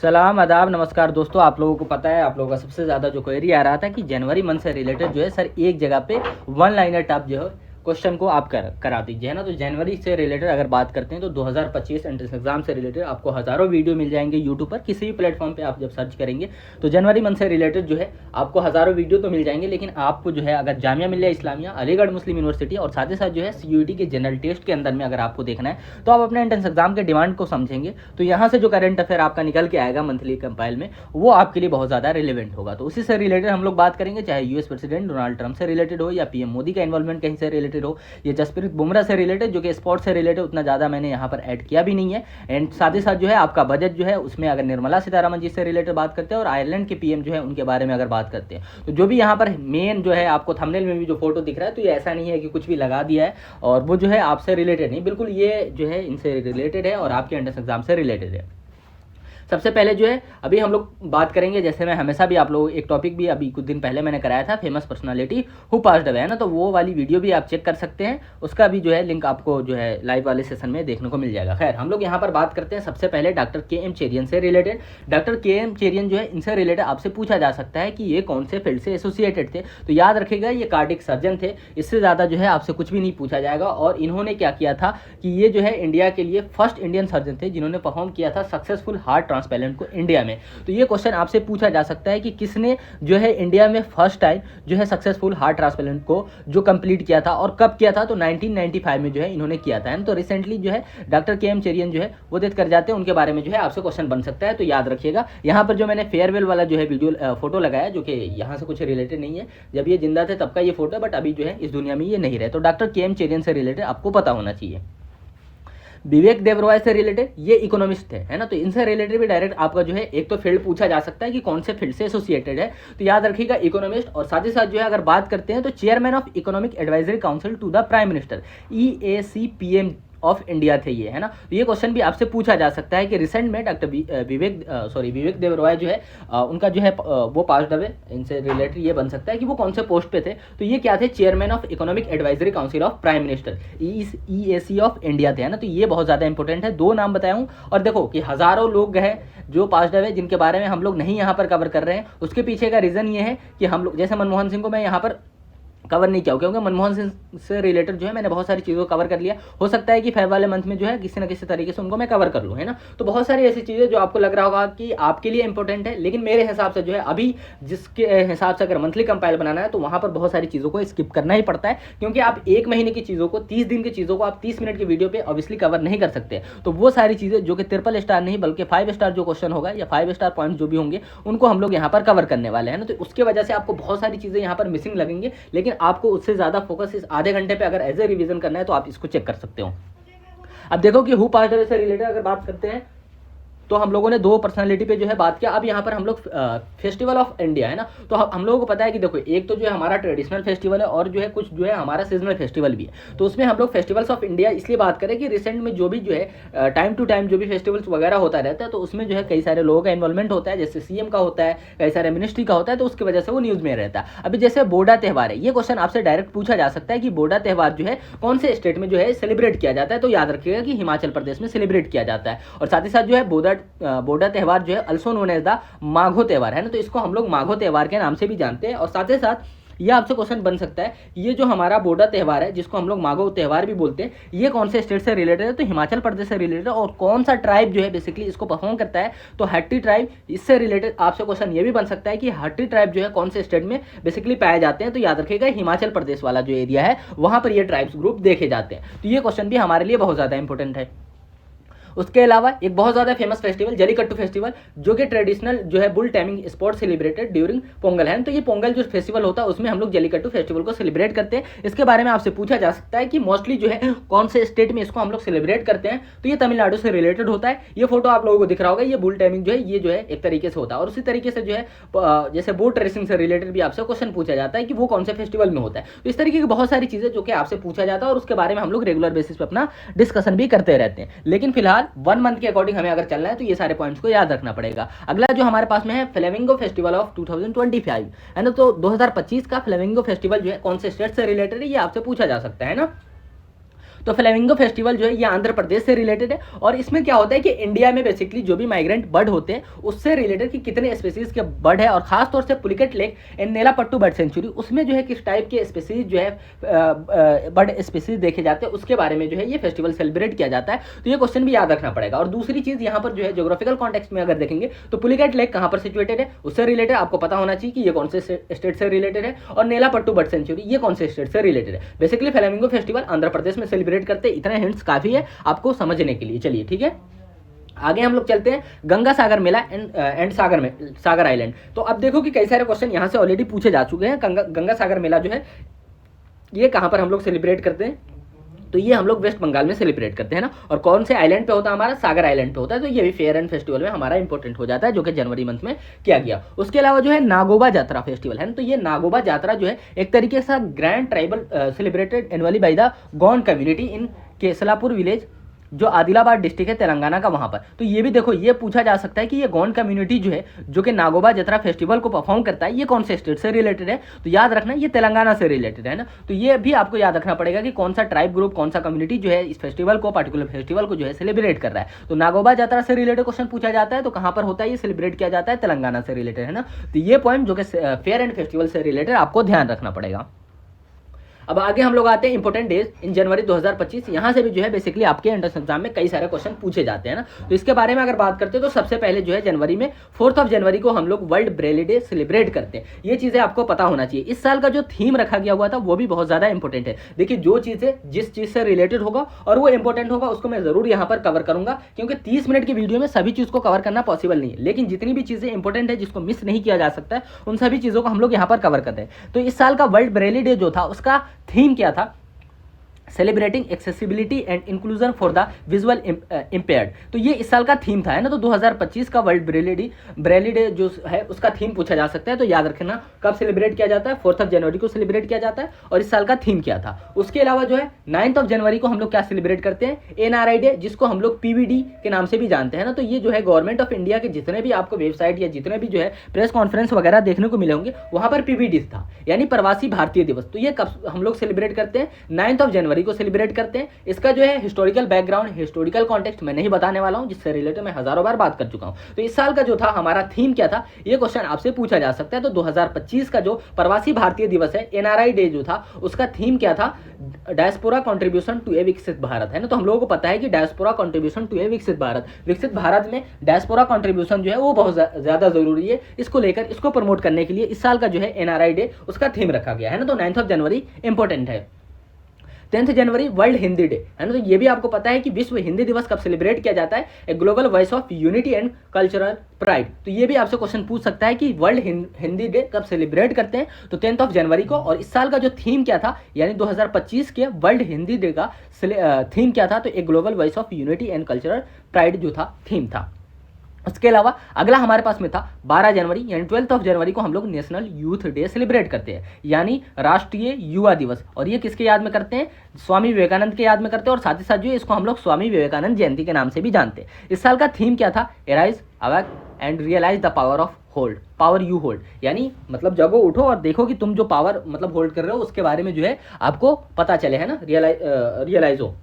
सलाम आदाब नमस्कार दोस्तों। आप लोगों को पता है, आप लोगों का सबसे ज़्यादा जो क्वेरी आ रहा था कि जनवरी मंथ से रिलेटेड जो है सर एक जगह पे वन लाइनर टॉप जो है क्वेश्चन को आप करा दीजिए, है ना। तो जनवरी से रिलेटेड अगर बात करते हैं तो 2025 एंट्रेंस एग्जाम से रिलेटेड आपको हज़ारों वीडियो मिल जाएंगे यूट्यूब पर, किसी भी प्लेटफॉर्म पे आप जब सर्च करेंगे तो जनवरी मंथ से रिलेटेड जो है आपको हज़ारों वीडियो तो मिल जाएंगे। लेकिन आपको जो है अगर जामिया मिल्लिया इस्लामिया, अलीगढ़ मुस्लिम यूनिवर्सिटी और साथ ही साथ जो है CUET के जनरल टेस्ट के अंदर में अगर आपको देखना है तो आप अपने एंट्रेंस एग्जाम के डिमांड को समझेंगे तो यहाँ से जो करंट अफेयर आपका निकल के आएगा मंथली कंपाइल में, वो आपके लिए बहुत ज़्यादा रिलेवेंट होगा। तो उसी से रिलेटेड हम लोग बात करेंगे, चाहे यूएस प्रेसिडेंट डोनाल्ड ट्रंप से रिलेटेड हो या PM मोदी का इन्वॉल्वमेंट कहीं से रिलेटेड हो, ये जसप्रीत बुमराह से रिलेटेड, जो कि स्पोर्ट्स से रिलेटेड उतना ज़्यादा मैंने यहाँ पर ऐड किया भी नहीं है। एंड साथ ही साथ जो है आपका बजट जो है उसमें अगर निर्मला सीतारमण जी से रिलेटेड बात करते हैं और आयरलैंड के PM जो है उनके बारे में अगर बात करते हैं तो जो भी यहाँ पर मेन जो है आपको थंबनेल में भी जो फोटो दिख रहा है तो ये ऐसा नहीं है कि कुछ भी लगा दिया है और वो जो है आपसे रिलेटेड नहीं, बिल्कुल ये जो है इनसे रिलेटेड है और आपके एंट्रेंस एग्जाम से रिलेटेड है। सबसे पहले जो है अभी हम लोग बात करेंगे, जैसे मैं हमेशा भी आप लोग एक टॉपिक भी अभी कुछ दिन पहले मैंने कराया था, famous personality who passed away, है ना। तो वो वाली वीडियो भी आप चेक कर सकते हैं, उसका भी जो है लिंक आपको जो है लाइव वाले सेशन में देखने को मिल जाएगा। खैर हम लोग यहाँ पर बात करते हैं सबसे पहले डॉक्टर KM चेरियन से रिलेटेड। डॉक्टर KM चेरियन जो है इनसे रिलेटेड आपसे पूछा जा सकता है कि ये कौन से फील्ड से एसोसिएटेड थे। तो याद रखिएगा ये कार्डिक सर्जन थे, इससे ज़्यादा जो है आपसे कुछ भी नहीं पूछा जाएगा। और इन्होंने क्या किया था कि ये जो है इंडिया के लिए फर्स्ट इंडियन सर्जन थे जिन्होंने परफॉर्म किया था सक्सेसफुल हार्ट ट्रांसप्लांट को इंडिया में। तो ये क्वेश्चन आपसे पूछा जा सकता है कि किसने जो है इंडिया में फर्स्ट टाइम जो है सक्सेसफुल हार्ट ट्रांसप्लांट को जो कंप्लीट किया था और कब किया था। तो 1995 में जो है इन्होंने किया था। तो रिसेंटली जो है डॉक्टर KM चेरियन जो है वो डेथ कर जाते हैं, उनके बारे में जो है आपसे क्वेश्चन बन सकता है। तो याद रखिएगा यहाँ पर जो मैंने फेयरवेल वाला जो है वीडियो फोटो लगाया, जो कि यहाँ से कुछ रिलेटेड नहीं है, जब ये जिंदा थे तब का ये फोटो है, बट अभी जो है इस दुनिया में ये नहीं रहे। तो डॉक्टर KM चेरियन से रिलेटेड आपको पता होना चाहिए। विवेक देबरॉय से रिलेटेड ये इकोनॉमिस्ट थे, है ना। तो इनसे रिलेटेड भी डायरेक्ट आपका जो है एक तो फील्ड पूछा जा सकता है कि कौन से फील्ड से एसोसिएटेड है। तो याद रखिएगा इकोनॉमिस्ट। और साथ ही साथ जो है अगर बात करते हैं तो chairman of economic advisory council to the prime minister, EAC-PM of India थे ये, है ना। तो ये क्वेश्चन भी आपसे पूछा जा सकता है कि रिसेंट में डॉक्टर विवेक देबरॉय जो है उनका जो है वो पास्ड अवे, इनसे रिलेटेड ये बन सकता है कि वो कौन से पोस्ट पे थे। तो ये क्या थे, chairman of economic advisory council of prime minister, EAC of India थे, है ना। तो ये बहुत ज़्यादा इंपॉर्टेंट है, दो नाम बताया हूँ। और देखो कि हज़ारों लोग हैं जो पास्ड अवे जिनके बारे में हम लोग नहीं यहाँ पर कवर कर रहे हैं। उसके पीछे का रीज़न ये है कि हम लोग, जैसे मनमोहन सिंह को मैं यहाँ पर कवर नहीं किया, क्योंकि मनमोहन सिंह से रिलेटेड जो है मैंने बहुत सारी चीज़ों को कवर कर लिया। हो सकता है कि फेब वाले मंथ में जो है किसी न किसी तरीके से उनको मैं कवर कर लूँ, है ना। तो बहुत सारी ऐसी चीज़ें जो आपको लग रहा होगा कि आपके लिए इंपॉर्टेंट है, लेकिन मेरे हिसाब से जो है अभी जिसके हिसाब से अगर मंथली कंपाइल बनाना है तो वहाँ पर बहुत सारी चीज़ों को स्किप करना ही पड़ता है, क्योंकि आप एक महीने की चीज़ों को, 30 दिन की चीज़ों को आप 30 मिनट की वीडियो पर ऑब्वियसली कवर नहीं कर सकते। तो वो सारी चीज़ें जो कि ट्रिपल स्टार नहीं बल्कि 5 स्टार जो क्वेश्चन होगा या 5 स्टार पॉइंट जो भी होंगे उनको हम लोग यहाँ पर कवर करने वाले हैं ना। तो उसके वजह से आपको बहुत सारी चीज़ें यहाँ पर मिसिंग लगेंगी, लेकिन आपको उससे ज़्यादा फोकस इस आधे घंटे पे अगर एज ए रिवीजन करना है तो आप इसको चेक कर सकते हो। अब देखो कि हु पास्ड अवे से रिलेटेड अगर बात करते हैं तो हम लोगों ने दो पर्सनालिटी पे जो है बात किया। अब यहाँ पर हम लोग फेस्टिवल ऑफ इंडिया, है ना। तो हम लोगों को पता है कि देखो एक तो जो है हमारा ट्रेडिशनल फेस्टिवल है और जो है कुछ जो है हमारा सीजनल फेस्टिवल भी है। तो उसमें हम लोग फेस्टिवल्स ऑफ इंडिया इसलिए बात करें कि रिसेंट में जो भी जो है टाइम टू टाइम जो भी फेस्टिवल्स वगैरह होता रहता है तो उसमें जो है कई सारे लोगों का इन्वॉल्वमेंट होता है, जैसे CM का होता है, कई सारे मिनिस्ट्री का होता है, तो उसकी वजह से वो न्यूज़ में रहता है। अभी जैसे बोडा त्यौहार है, ये क्वेश्चन आपसे डायरेक्ट पूछा जा सकता है कि बोडा त्यौहार जो है कौन से स्टेट में जो है सेलिब्रेट किया जाता है। तो याद रखिएगा कि हिमाचल प्रदेश में सेलिब्रेट किया जाता है। और साथ ही साथ जो है बोडा त्यौहार जो है अल्सो नोन एज द माघो त्यौहार, है ना। तो इसको हम लोग माघो त्यौहार के नाम से भी जानते हैं। और साथ ही साथ ये आपसे क्वेश्चन बन सकता है, ये जो हमारा बोडा त्यौहार है जिसको हम लोग माघो त्यौहार भी बोलते हैं, ये कौन से स्टेट से रिलेटेड है। तो हिमाचल प्रदेश से रिलेटेड है। और कौन सा ट्राइब जो है बेसिकली इसको परफॉर्म करता है, तो हट्टी ट्राइब। इससे रिलेटेड आपसे क्वेश्चन ये भी बन सकता है कि हट्टी ट्राइब जो है कौन से स्टेट में बेसिकली पाए जाते हैं। तो याद रखिएगा हिमाचल प्रदेश वाला जो एरिया है वहाँ पर ये ट्राइब्स ग्रुप देखे जाते हैं। तो ये क्वेश्चन भी हमारे लिए बहुत ज़्यादा इंपॉर्टेंट है। उसके अलावा एक बहुत ज़्यादा फेमस फेस्टिवल जलीकट्टू फेस्टिवल, जो कि ट्रेडिशनल जो है bull timing sport celebrated during Pongal है। तो ये पोंगल जो फेस्टिवल होता है उसमें हम लोग जलीकट्टू फेस्टिवल को सेलिब्रेट करते हैं। इसके बारे में आपसे पूछा जा सकता है कि मोस्टली जो है कौन से स्टेट में इसको हम लोग सेलिब्रेट करते हैं। तो ये तमिलनाडु से रिलेटेड होता है। ये फोटो आप लोगों को दिख रहा होगा, ये बुल टाइमिंग जो है ये जो है एक तरीके से होता है। और उसी तरीके से जो है जैसे बोट रेसिंग से रिलेटेड भी आपसे क्वेश्चन पूछा जाता है कि वो कौन से फेस्टिवल में होता है। तो इस तरीके की बहुत सारी चीज़ें जो कि आपसे पूछा जाता है और उसके बारे में हम लोग रेगुलर बेसिस पे अपना डिस्कशन भी करते रहते हैं। लेकिन फिलहाल 1 मंथ के अकॉर्डिंग हमें अगर चलना है तो ये सारे पॉइंट्स को याद रखना पड़ेगा। अगला जो हमारे पास में है फ्लेमिंगो फेस्टिवल ऑफ 2025, है ना। तो 2025 का फ्लेमिंगो फेस्टिवल जो है कौन से स्टेट से रिलेटेड है ये आपसे पूछा जा सकता है ना। तो फ्लेमिंगो फेस्टिवल जो है ये आंध्र प्रदेश से रिलेटेड है, और इसमें क्या होता है कि इंडिया में बेसिकली जो भी माइग्रेंट बर्ड होते हैं उससे रिलेटेड कि कितने स्पीसीज के बर्ड है, और खासतौर से Pulicat lake and Nelapattu bird sanctuary उसमें जो है किस टाइप के स्पीसीज जो है बर्ड स्पीसीज देखे जाते हैं उसके बारे में जो है ये फेस्टिवल सेलिब्रेट किया जाता है। तो ये क्वेश्चन भी याद रखना पड़ेगा। और दूसरी चीज यहाँ पर जो है ज्योग्राफिकल कॉन्टेक्स्ट में अगर देखेंगे तो पुलिकेट लेक कहाँ पर सिचुएटेड है उससे रिलेटेड आपको पता होना चाहिए कि ये कौन से स्टेट से रिलेटेड है, और नेलापट्टू बर्ड सेंचुरी ये कौन से स्टेट से रिलेटेड है। Basically flamingo festival Andhra Pradesh में सेलिब्रेट करते हैं, इतना हिंट्स काफी है आपको समझने के लिए। चलिए ठीक है, आगे हम लोग चलते हैं गंगा सागर मेला एंड सागर आइलैंड। तो अब देखो कि कई सारे क्वेश्चन यहाँ से ऑलरेडी पूछे जा चुके हैं। गंगा सागर मेला जो है ये कहाँ पर हम लोग सेलिब्रेट करते हैं, तो ये हम लोग वेस्ट बंगाल में सेलिब्रेट करते हैं ना, और कौन से आइलैंड पे होता है हमारा, सागर आइलैंड पे होता है। तो ये भी फेयर एंड फेस्टिवल में हमारा इंपॉर्टेंट हो जाता है, जो कि जनवरी मंथ में किया गया। उसके अलावा जो है नागोबा जात्रा फेस्टिवल है ना, तो ये नागोबा जात्रा जो है एक तरीके से grand tribal celebrated annually by the Gond community in Keslapur village जो आदिलाबाद डिस्ट्रिक्ट है तेलंगाना का, वहाँ पर। तो ये भी देखो ये पूछा जा सकता है कि ये गौंड कम्युनिटी जो है जो कि नागोबा जतरा फेस्टिवल को परफॉर्म करता है ये कौन से स्टेट से रिलेटेड है, तो याद रखना ये तेलंगाना से रिलेटेड है ना। तो ये भी आपको याद रखना पड़ेगा कि कौन सा ट्राइब ग्रुप कौन सा कम्युनिटी जो है इस फेस्टिवल को पर्टिकुलर फेस्टिवल को जो है सेलिब्रेट कर रहा है। तो नागोबा जात्रा से रिलेटेड क्वेश्चन पूछा जाता है, तो कहाँ पर होता है ये सेलिब्रेट किया जाता है, तेलंगाना से रिलेटेड है ना। तो ये पॉइंट जो कि फेयर एंड फेस्टिवल से रिलेटेड आपको ध्यान रखना पड़ेगा। अब आगे हम लोग आते हैं इंपॉर्टेंट डेज इन जनवरी 2025। यहाँ से भी जो है बेसिकली आपके एंट्रेंस एग्जाम में कई सारे क्वेश्चन पूछे जाते हैं ना। तो इसके बारे में अगर बात करते हैं तो सबसे पहले जो है जनवरी में 4 जनवरी को हम लोग वर्ल्ड ब्रेली डे सेलिब्रेट करते हैं। ये चीज़ें आपको पता होना चाहिए। इस साल का जो थीम रखा गया हुआ था वो भी बहुत ज़्यादा इंपॉर्टेंट है। देखिए जो चीज़ें जिस चीज़ से रिलेटेड होगा और वो इंपॉर्टेंट होगा उसको मैं ज़रूर यहाँ पर कवर करूँगा, क्योंकि 30 मिनट की वीडियो में सभी चीज़ को कवर करना पॉसिबल नहीं है, लेकिन जितनी भी चीज़ें इंपॉर्टेंट है जिसको मिस नहीं किया जा सकता है उन सभी चीज़ों को हम लोग यहाँ पर कवर करते हैं। तो इस साल का वर्ल्ड ब्रेली डे जो था उसका थीम क्या था, celebrating accessibility and inclusion for the visual impaired. तो ये इस साल का थीम था है ना। तो 2025 का वर्ल्ड ब्रेली डे जो है उसका थीम पूछा जा सकता है। तो याद रखना कब सेलिब्रेट किया जाता है, 4 जनवरी को सेलिब्रेट किया जाता है, और इस साल का थीम क्या था। उसके अलावा जो है 9 जनवरी को हम लोग क्या सेलिब्रेट करते हैं, NRI डे, जिसको हम लोग PVD के नाम से भी जानते हैं ना। तो ये जो है गवर्नमेंट ऑफ इंडिया के जितने भी आपको वेबसाइट या जितने भी जो है प्रेस कॉन्फ्रेंस वगैरह देखने को मिले होंगे वहाँ पर PVD था, यानी प्रवासी भारतीय दिवस। तो ये कब हम लोग सेलिब्रेट करते हैं, 9 जनवरी को सेलिब्रेट करते हैं। इसका जो है हिस्टोरिकल बैकग्राउंड, हिस्टोरिकल कॉन्टेक्स्ट मैं नहीं बताने वाला हूं, जिससे रिलेटेड मैं हजारों बार बात कर चुका हूं। तो इस साल का जो था हमारा थीम क्या था, ये क्वेश्चन आपसे पूछा जा सकता है। तो 2025 का जो प्रवासी भारतीय दिवस है, NRI डे जो था, उसका थीम क्या था, डायस्पोरा कंट्रीब्यूशन टू ए विकसित भारत है ना। तो हम लोगों को पता है कि डायस्पोरा कंट्रीब्यूशन टू ए विकसित भारत में डायस्पोरा कंट्रीब्यूशन जो है वो बहुत ज्यादा जरूरी है। इसको लेकर इसको प्रमोट करने के लिए इस साल का जो है NRI डे उसका थीम रखा गया है ना। तो 9 जनवरी इंपॉर्टेंट है। 10 जनवरी वर्ल्ड हिंदी डे है ना। तो ये भी आपको पता है कि विश्व हिंदी दिवस कब सेलिब्रेट किया जाता है, a global voice of unity and cultural pride. तो ये भी आपसे क्वेश्चन पूछ सकता है कि वर्ल्ड हिंदी डे कब सेलिब्रेट करते हैं, तो 10 जनवरी को। और इस साल का जो थीम क्या था, यानी 2025 के वर्ल्ड हिंदी डे का थीम क्या था, तो a global voice of unity and cultural pride जो था थीम था। उसके अलावा अगला हमारे पास में था 12 जनवरी, यानी 12 जनवरी को हम लोग नेशनल यूथ डे सेलिब्रेट करते हैं, यानी राष्ट्रीय युवा दिवस। और ये किसके याद में करते हैं, स्वामी विवेकानंद के याद में करते हैं। और साथ ही साथ जो इसको हम लोग स्वामी विवेकानंद जयंती के नाम से भी जानते हैं। इस साल का थीम क्या था, arise awake and realise the power of hold, power you hold, यानी मतलब जगो उठो और देखो कि तुम जो पावर मतलब होल्ड कर रहे हो उसके बारे में जो है आपको पता चले है ना, रियलाइज हो।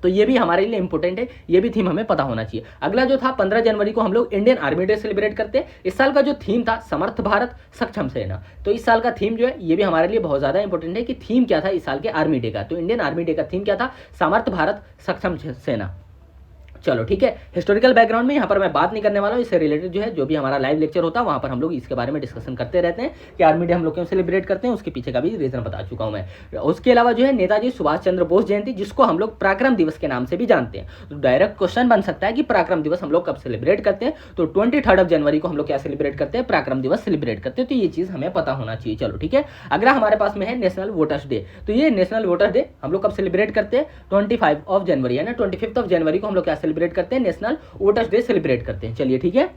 तो ये भी हमारे लिए इंपॉर्टेंट है, ये भी थीम हमें पता होना चाहिए। अगला जो था 15 जनवरी को हम लोग इंडियन आर्मी डे सेलिब्रेट करते हैं। इस साल का जो थीम था, समर्थ भारत सक्षम सेना। तो इस साल का थीम जो है ये भी हमारे लिए बहुत ज्यादा इंपॉर्टेंट है कि थीम क्या था इस साल के आर्मी डे का। तो इंडियन आर्मी डे का थीम क्या था, समर्थ भारत सक्षम सेना। चलो ठीक है, हिस्टोरिकल बैकग्राउंड में यहाँ पर मैं बात नहीं करने वाला हूँ। इससे रिलेटेड जो है जो भी हमारा लाइव लेक्चर होता है वहाँ पर हम लोग इसके बारे में डिस्कशन करते रहते हैं कि आर्मी डे हम लोग क्यों सेलिब्रेट करते हैं, उसके पीछे का भी रीजन बता चुका हूँ मैं। उसके अलावा जो है नेताजी सुभाष चंद्र बोस जयंती, जिसको हम लोग पराक्रम दिवस के नाम से भी जानते हैं। तो डायरेक्ट क्वेश्चन बन सकता है कि पराक्रम दिवस हम लोग कब सेलिब्रेट करते हैं, तो 23 जनवरी को हम लोग क्या सेलिब्रेट करते हैं, पराक्रम दिवस सेलिब्रेट करते हैं। तो ये चीज़ हमें पता होना चाहिए। चलो ठीक है, अगला हमारे पास में है नेशनल वोटर्स डे। तो ये नेशनल वोटर्स डे हम लोग कब सेलिब्रेट करते हैं, 25 जनवरी, है ना। 25 जनवरी को हम लोग क्या सेलिब्रेट करते हैं, नेशनल वोटर्स डे सेलिब्रेट करते हैं। चलिए ठीक है,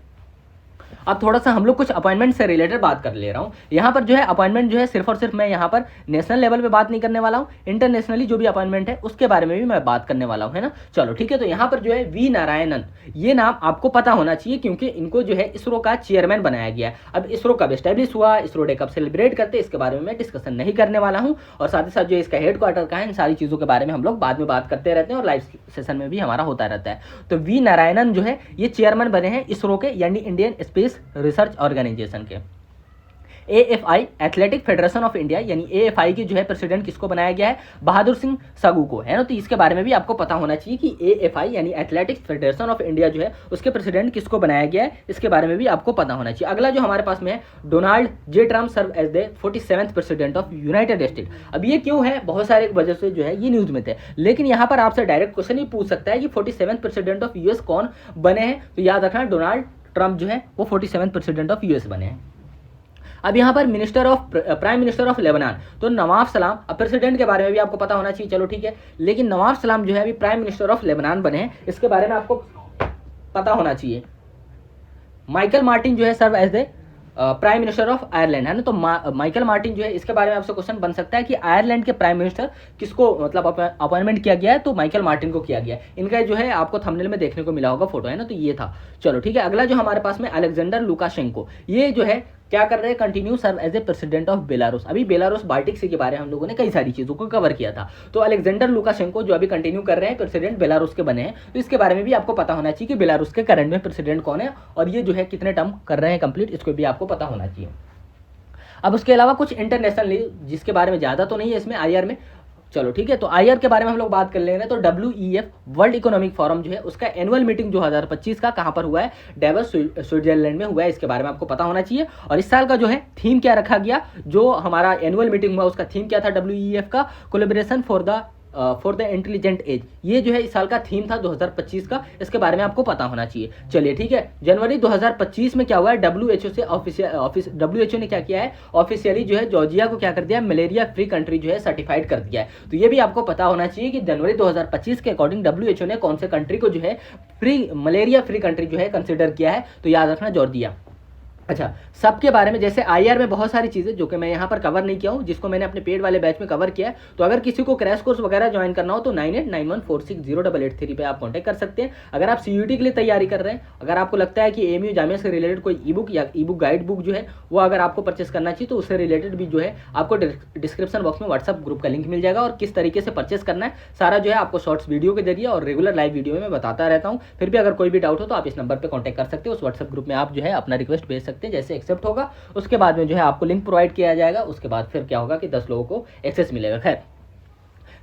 अब थोड़ा सा हम लोग कुछ अपॉइंटमेंट से रिलेटेड बात कर ले रहा हूँ। यहाँ पर जो है अपॉइंटमेंट जो है सिर्फ और सिर्फ मैं यहाँ पर नेशनल लेवल पे बात नहीं करने वाला हूँ, इंटरनेशनली जो भी अपॉइंटमेंट है उसके बारे में भी मैं बात करने वाला हूँ, है ना। चलो ठीक है, तो यहाँ पर जो है वी नारायणन, ये नाम आपको पता होना चाहिए क्योंकि इनको जो है इसरो का चेयरमैन बनाया गया है। अब इसरो कब एस्टेब्लिश हुआ, इसरो डे कब सेलिब्रेट करते हैं, इसके बारे में मैं डिस्कशन नहीं करने वाला हूँ, और साथ ही साथ जो इसका हेडक्वार्टर कहाँ है, इन सारी चीज़ों के बारे में हम लोग बाद में बात करते रहते हैं और लाइव सेशन में भी हमारा होता रहता है। तो वी नारायणन जो है ये चेयरमैन बने हैं इसरो के, यानी इंडियन स्पेस रिसर्च ऑर्गेनाइजेशन के। AFI athletic federation of India यानी AFI की जो है प्रेसिडेंट किसको बनाया गया है, बहादुर सिंह सगू को, है ना। तो इसके बारे में भी आपको पता होना चाहिए कि AFI यानी एथलेटिक फेडरेशन ऑफ इंडिया जो है उसके प्रेसिडेंट किसको बनाया गया है, इसके बारे में भी आपको पता होना चाहिए। अगला जो हमारे पास में है, Donald J Trump serve as the 47th president of United State. अब ये क्यों है, बहुत सारे वजह से जो है ये न्यूज में थे, लेकिन यहाँ पर आपसे डायरेक्ट क्वेश्चन ही पूछ सकता है कि 47th प्रेसिडेंट ऑफ US कौन बने हैं, तो याद रखना डोनाल्ड ट्रम्प जो है वो 47th प्रेसिडेंट ऑफ US बने हैं। अब यहाँ पर प्राइम मिनिस्टर ऑफ लेबनान, तो नवाब सलाम, अब प्रेसिडेंट के बारे में भी आपको पता होना चाहिए, चलो ठीक है, लेकिन नवाब सलाम जो है अभी प्राइम मिनिस्टर ऑफ लेबनान बने हैं, इसके बारे में आपको पता होना चाहिए। माइकल मार्टिन जो है serve as the prime minister of Ireland, है ना। तो माइकल मार्टिन जो है इसके बारे में आपसे क्वेश्चन बन सकता है कि आयरलैंड के प्राइम मिनिस्टर किसको मतलब अपॉइंटमेंट किया गया है, तो माइकल मार्टिन को किया गया है। इनका जो है आपको थंबनेल में देखने को मिला होगा फोटो, है ना, तो ये था। चलो ठीक है, अगला जो हमारे पास में अलेक्जेंडर लुकाशेंको, ये जो है क्या कर रहे हैं, continue serve as a president of Belarus. अभी बेलारूस बाल्टिक सी के बारे में हम लोगों ने कई सारी चीज़ों को कवर किया था, तो अलेक्जेंडर लुकाशेंको जो अभी कंटिन्यू कर रहे हैं प्रेसिडेंट बेलारूस के बने हैं, तो इसके बारे में भी आपको पता होना चाहिए कि बेलारूस के करंट में प्रेसिडेंट कौन है और ये जो है कितने टर्म कर रहे हैं कंप्लीट, इसको भी आपको पता होना चाहिए। अब उसके अलावा कुछ इंटरनेशनल न्यूज जिसके बारे में ज़्यादा तो नहीं है इसमें IR में, चलो ठीक है, तो IR के बारे में हम लोग बात कर लेंगे। तो WEF वर्ल्ड इकोनॉमिक फोरम जो है उसका एनुअल मीटिंग 2025 का कहाँ पर हुआ है, डेवस स्विट्जरलैंड में हुआ है, इसके बारे में आपको पता होना चाहिए। और इस साल का जो है थीम क्या रखा गया, जो हमारा एनुअल मीटिंग हुआ उसका थीम क्या था WEF का, collaboration for the intelligent age, ये जो है इस साल का थीम था 2025 का, इसके बारे में आपको पता होना चाहिए। चलिए ठीक है, जनवरी 2025 में क्या हुआ है, WHO से WHO ने क्या किया है, ऑफिशियली जो है जॉर्जिया को क्या कर दिया है, मलेरिया फ्री कंट्री जो है सर्टिफाइड कर दिया है। तो ये भी आपको पता होना चाहिए कि जनवरी 2025 के अकॉर्डिंग WHO ने कौन से कंट्री को जो है मलेरिया फ्री कंट्री जो है कंसिडर किया है, तो याद रखना जॉर्जिया। अच्छा, सबके बारे में जैसे IR में बहुत सारी चीज़ें जो कि मैं यहाँ पर कवर नहीं किया हूँ, जिसको मैंने अपने पेड वाले बैच में कवर किया है, तो अगर किसी को क्रैश कोर्स वगैरह ज्वाइन करना हो तो 9891460883 पे आप कांटेक्ट कर सकते हैं। अगर आप CUET के लिए तैयारी कर रहे हैं, अगर आपको लगता है कि AMU जामिया से रिलेटेड कोई ईबुक या ईबुक गाइड बुक जो है वो अगर आपको परचेस करना चाहिए, तो उससे रिलेटेड भी जो है आपको डिस्क्रिप्शन बॉक्स में व्हाट्सअप ग्रुप का लिंक मिल जाएगा, और किस तरीके से परचेस करना है सारा जो है आपको शॉर्ट्स वीडियो के जरिए और रेगुलर लाइव वीडियो में मैं बताता रहता हूँ। फिर भी अगर कोई भी डाउट हो तो आप इस नंबर पर कॉन्टैक्ट कर सकते हो, उस व्हाट्सअप ग्रुप में आप जो है अपना रिक्वेस्ट भेज सकते हैं, जैसे एक्सेप्ट होगा उसके बाद में जो है आपको लिंक प्रोवाइड किया जाएगा, उसके बाद फिर क्या होगा कि 10 लोगों को एक्सेस मिलेगा। खैर,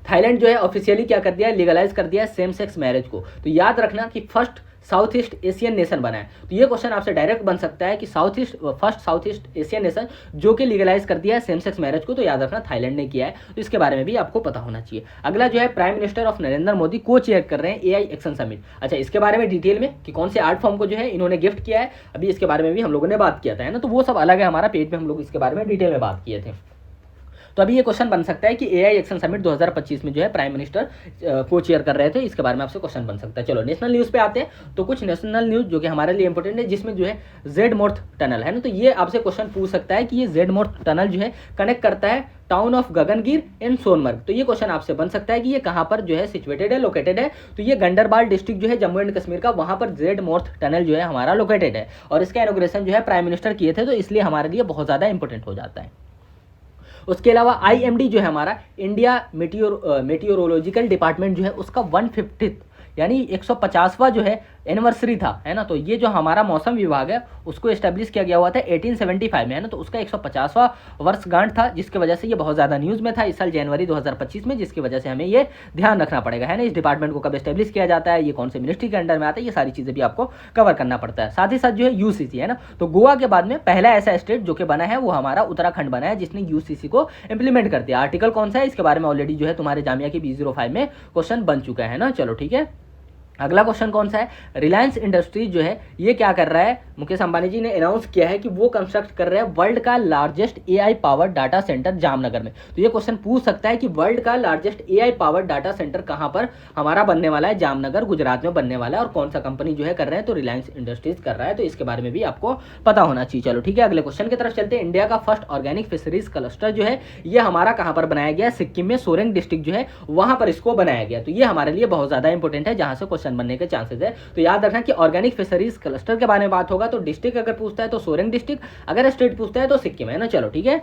थाईलैंड जो है ऑफिशियली क्या कर दिया है, लीगलाइज कर दिया है सेम सेक्स मैरिज को। तो याद रखना कि first south east Asian nation बना है, तो ये क्वेश्चन आपसे डायरेक्ट बन सकता है कि first south east Asian nation जो कि लीगलाइज कर दिया है सेम सेक्स मैरिज को, तो याद रखना थाईलैंड ने किया है, तो इसके बारे में भी आपको पता होना चाहिए। अगला जो है prime minister of Narendra Modi को चेयर कर रहे हैं AI एक्शन समिट। अच्छा, इसके बारे में डिटेल में कि कौन से आर्ट फॉर्म को जो है इन्होंने गिफ्ट किया है, अभी इसके बारे में भी हम लोगों ने बात किया था, है ना, तो वो सब अलग है, हमारा पेज में हम लोग इसके बारे में डिटेल में बात किए थे। तो अभी ये क्वेश्चन बन सकता है कि AI एक्शन समिट 2025 में जो है प्राइम मिनिस्टर को चेयर कर रहे थे, इसके बारे में आपसे क्वेश्चन बन सकता है। चलो नेशनल न्यूज़ पे आते हैं, तो कुछ नेशनल न्यूज़ जो कि हमारे लिए इंपॉर्टेंट है, जिसमें जो है जेड मोर्थ टनल है ना, तो ये आपसे क्वेश्चन पूछ सकता है कि ये जेड मोर्थ टनल जो है कनेक्ट करता है town of Gagangir and Sonamarg. तो ये क्वेश्चन आपसे बन सकता है कि ये कहाँ पर जो है सिचुएटेड है, लोकेटेड है, तो ये गंडरबाल डिस्ट्रिक्ट जो है जम्मू एंड कश्मीर का, वहाँ पर जेड मोर्थ टनल जो है हमारा लोकेटेड है, और इसका इनॉग्रेशन जो है प्राइम मिनिस्टर किए थे, तो इसलिए हमारे लिए बहुत ज़्यादा इंपॉर्टेंट हो जाता है। उसके अलावा IMD जो है हमारा इंडिया मेटियोरोलॉजिकल डिपार्टमेंट जो है उसका 150th यानी 150वां जो है एनिवर्सरी था, है ना, तो ये जो हमारा मौसम विभाग है उसको एस्टेब्लिश किया गया हुआ था 1875 में, है ना, तो उसका 150वां वर्षगांठ था, जिसकी वजह से ये बहुत ज़्यादा न्यूज़ में था इस साल जनवरी 2025 में, जिसकी वजह से हमें ये ध्यान रखना पड़ेगा, है ना, इस डिपार्टमेंट को कब एस्टेब्लिश किया जाता है, ये कौन से मिनिस्ट्री के अंडर में आता है, ये सारी चीज़ें भी आपको कवर करना पड़ता है। साथ ही साथ जो है UCC, है ना, तो गोवा के बाद में पहला ऐसा स्टेट जो कि बना है वो हमारा उत्तराखंड बना है, जिसने UCC को इंप्लीमेंट कर दिया। आर्टिकल कौन सा है, इसके बारे में ऑलरेडी जो है तुम्हारे जामिया की 2005 में क्वेश्चन बन चुका है ना। चलो ठीक है, अगला क्वेश्चन कौन सा है, रिलायंस इंडस्ट्रीज जो है ये क्या कर रहा है, मुकेश अंबानी जी ने अनाउंस किया है कि वो कंस्ट्रक्ट कर रहे हैं वर्ल्ड का largest AI power data centre Jamnagar में। तो ये क्वेश्चन पूछ सकता है कि वर्ल्ड का largest AI power data centre कहाँ पर हमारा बनने वाला है, जामनगर गुजरात में बनने वाला है, और कौन सा कंपनी जो है कर रहे हैं, तो रिलायंस इंडस्ट्रीज कर रहा है। तो इसके बारे में भी आपको पता होना चाहिए। चलो ठीक है, अगले क्वेश्चन की तरफ चलते हैं। इंडिया का फर्स्ट ऑर्गेनिक फिशरीज क्लस्टर जो है ये हमारा कहाँ पर बनाया गया, सिक्किम में सोरेंग डिस्ट्रिक्ट जो है वहां पर इसको बनाया गया। तो ये हमारे लिए बहुत ज्यादा इंपॉर्टेंट है, जहां से क्वेश्चन बनने के चांसेस है। तो याद रखना कि ऑर्गेनिक फिशरीज क्लस्टर के बारे में बात होगा तो डिस्ट्रिक्ट अगर पूछता है तो सोरेंग डिस्ट्रिक्ट, अगर स्टेट पूछता है तो सिक्किम है ना। चलो ठीक है,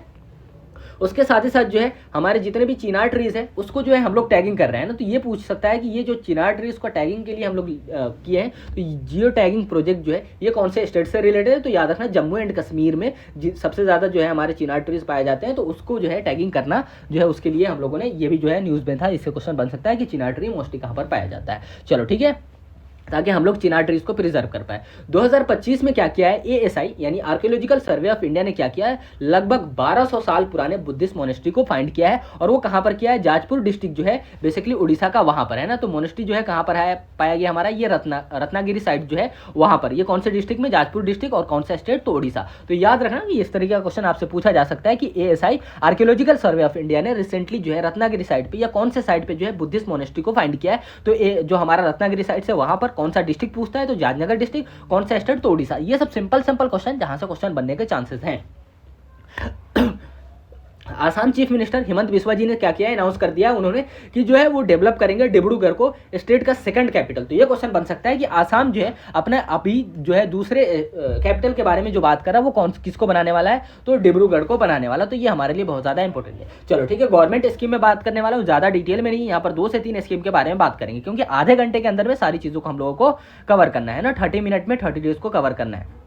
उसके साथ ही साथ जो है हमारे जितने भी चिनार ट्रीज है उसको जो है हम लोग टैगिंग कर रहे हैं ना। तो ये पूछ सकता है कि ये जो चिनार ट्रीज को टैगिंग के लिए हम लोग किए हैं, तो जियो टैगिंग प्रोजेक्ट जो है ये कौन से स्टेट से रिलेटेड है। तो याद रखना जम्मू एंड कश्मीर में सबसे ज्यादा जो है हमारे चिनार ट्रीज पाए जाते हैं, तो उसको जो है टैगिंग करना जो है उसके लिए हम लोगों ने, ये भी जो है न्यूज में था, इससे क्वेश्चन बन सकता है कि चिनार ट्री मोस्टली कहाँ पर पाया जाता है। चलो ठीक है, ताकि हम लोग चिनार ट्रीज को प्रिजर्व कर पाए। 2025 में क्या किया है एएसआई यानी आर्कियोलॉजिकल सर्वे ऑफ इंडिया ने क्या किया है, लगभग 1200 साल पुराने बुद्धिस्ट मोनेस्ट्री को फाइंड किया है। और वो कहां पर किया है, जाजपुर डिस्ट्रिक्ट जो है बेसिकली उड़ीसा का वहां पर है ना। तो मोनेस्ट्री जो है कहां पर है पाया गया हमारा, ये रत्नागिरी साइड जो है वहां पर। ये कौन से डिस्ट्रिक्ट में, जाजपुर डिस्ट्रिक्ट, और कौन सा स्टेट, तो उड़ीसा। तो याद रखना कि इस तरीके का क्वेश्चन आपसे पूछा जा सकता है कि ASI archaeological survey of India ने रिसेंटली जो है रत्नागिरी साइड पे या कौन से साइड पे जो है बुद्धिस्ट मोनेस्ट्री को फाइंड किया है। तो जो हमारा रत्नागिरी साइड से वहां पर कौन सा डिस्ट्रिक्ट पूछता है, तो जामनगर डिस्ट्रिक्ट, कौन सा स्टेट, तो उड़ीसा। ये सब सिंपल क्वेश्चन जहां से क्वेश्चन बनने के चांसेस हैं। आसाम चीफ मिनिस्टर हिमंत बिस्वा जी ने क्या किया, अनाउंस कर दिया उन्होंने कि जो है वो डेवलप करेंगे डिब्रूगढ़ को स्टेट का सेकंड कैपिटल। तो ये क्वेश्चन बन सकता है कि आसाम जो है अपने अभी जो है दूसरे कैपिटल के बारे में जो बात कर रहा है वो किसको बनाने वाला है, तो डिब्रूगढ़ को बनाने वाला। तो ये हमारे लिए बहुत ज्यादा इंपॉर्टेंट है। चलो ठीक है, गवर्नमेंट स्कीम में बात करने वाला हूँ, ज्यादा डिटेल में नहीं, यहाँ पर 2 से 3 स्कीम के बारे में बात करेंगे, क्योंकि आधे घंटे के अंदर में सारी चीजों को हम लोगों को कवर करना है ना। 30 मिनट में 30 डेज को कवर करना है।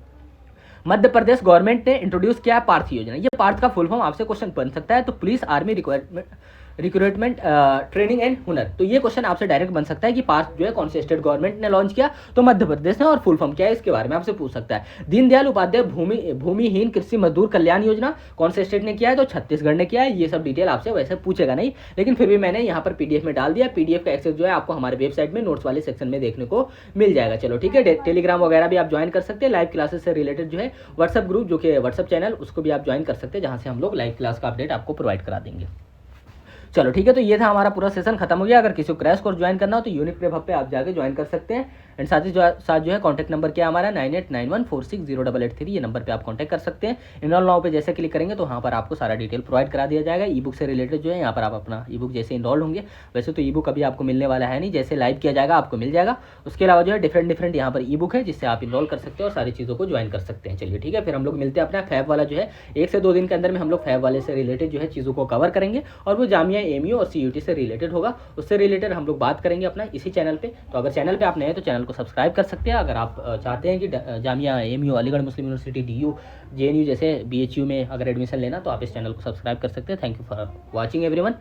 मध्य प्रदेश गवर्नमेंट ने इंट्रोड्यूस किया है पार्थ योजना। ये पार्थ का फुल फॉर्म आपसे क्वेश्चन बन सकता है, तो police army recruitment training and हुनर। तो ये क्वेश्चन आपसे डायरेक्ट बन सकता है कि पार्थ जो है कौन से स्टेट गवर्नमेंट ने लॉन्च किया, तो मध्य प्रदेश ने, और फुल फॉर्म क्या है इसके बारे में आपसे पूछ सकता है। दीनदयाल उपाध्याय भूमिहीन कृषि मजदूर कल्याण योजना कौन से स्टेट ने किया है, तो छत्तीसगढ़ ने किया है। ये सब डिटेल आपसे वैसे पूछेगा नहीं, लेकिन फिर भी मैंने यहाँ पर पीडीएफ में डाल दिया। पीडीएफ का एक्सेस जो है आपको हमारे वेबसाइट में नोट्स वाले सेक्शन में देखने को मिल जाएगा। चलो ठीक है, टेलीग्राम वगैरह भी आप ज्वाइन कर सकते हैं। लाइव क्लासेस से रिलेटेड जो है व्हाट्सएप ग्रुप, जो कि व्हाट्सएप चैनल, उसको भी आप ज्वाइन कर सकते हैं, जहाँ से हम लोग लाइव क्लास का अपडेट आपको प्रोवाइड करा देंगे। चलो ठीक है, तो ये था हमारा पूरा सेशन खत्म हो गया। अगर किसी को क्रैश कोर्स ज्वाइन करना हो तो यूनिक प्रेप हब पे आप जाके ज्वाइन कर सकते हैं। एंड साथ जो है कॉन्टैक्ट नंबर क्या है हमारा 9891460883, ये नंबर पे आप कॉन्टैक्ट कर सकते हैं। इनरोल नाउ पे जैसे क्लिक करेंगे तो वहाँ पर आपको सारा डिटेल प्रोवाइड करा दिया जाएगा। ई बुक से रिलेटेड जो है यहाँ पर आप अपना ई बुक जैसे इनरोल होंगे, वैसे तो ई बुक अभी आपको मिलने वाला है नहीं, जैसे लाइव किया जाएगा आपको मिल जाएगा। उसके अलावा जो है डिफरेंट यहाँ पर ई बुक है, जिससे आप इनरोल कर सकते हैं और सारी चीज़ों को ज्वाइन कर सकते हैं। चलिए ठीक है, फिर हम लोग मिलते हैं अपना फैब वाला जो है 1 से 2 दिन के अंदर में हम लोग फैब वाले से रिलेटेड जो है चीज़ों को कवर करेंगे, और वो जामिया एमयू और CUT से रिलेटेड होगा। उससे रिलेटेड हम लोग बात करेंगे अपना इसी चैनल पे। तो अगर चैनल पे आप नए हैं तो चैनल को सब्सक्राइब कर सकते हैं। अगर आप चाहते हैं कि जामिया एमयू, अलीगढ़ मुस्लिम यूनिवर्सिटी, DU, JNU जैसे BHU में अगर एडमिशन लेना, तो आप इस चैनल को सब्सक्राइब कर सकते हैं। Thank you for watching everyone.